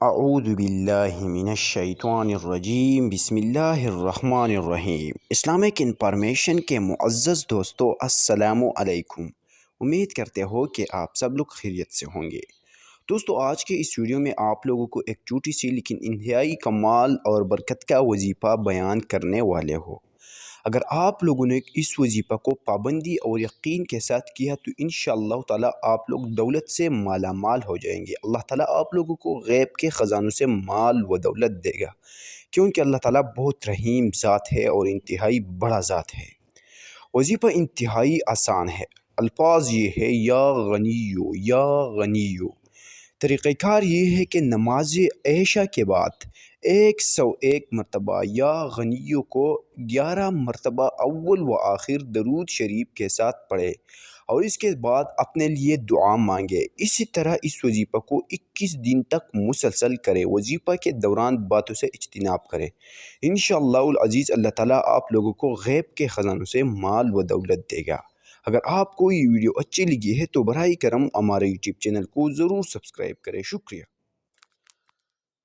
اعوذ باللہ من الشیطان الرجیم بسم اللہ الرحمن الرحیم۔ اسلامک انفارمیشن کے معزز دوستو السلام علیکم۔ امید کرتے ہو کہ آپ سب لوگ خیریت سے ہوں گے۔ دوستو آج کے اس ویڈیو میں آپ لوگوں کو ایک چھوٹی سی لیکن انتہائی کمال اور برکت کا وظیفہ بیان کرنے والے ہو۔ اگر آپ لوگوں نے اس وظیفہ کو پابندی اور یقین کے ساتھ کیا تو انشاءاللہ تعالیٰ آپ لوگ دولت سے مالا مال ہو جائیں گے۔ اللہ تعالیٰ آپ لوگوں کو غیب کے خزانوں سے مال و دولت دے گا، کیونکہ اللہ تعالیٰ بہت رحیم ذات ہے اور انتہائی بڑا ذات ہے۔ وظیفہ انتہائی آسان ہے۔ الفاظ یہ ہے یا غنیو یا غنیو۔ طریقہ کار یہ ہے کہ نماز عشاء کے بعد 101 مرتبہ یا غنیو کو 11 مرتبہ اول و آخر درود شریف کے ساتھ پڑھے اور اس کے بعد اپنے لیے دعا مانگے۔ اسی طرح اس وظیفہ کو 21 دن تک مسلسل کرے۔ وظیفہ کے دوران باتوں سے اجتناب کرے۔ انشاءاللہ العزیز اللہ تعالیٰ آپ لوگوں کو غیب کے خزانوں سے مال و دولت دے گا۔ اگر آپ کو یہ ویڈیو اچھی لگی ہے تو براہ کرم ہمارے یوٹیوب چینل کو ضرور سبسکرائب کریں۔ شکریہ۔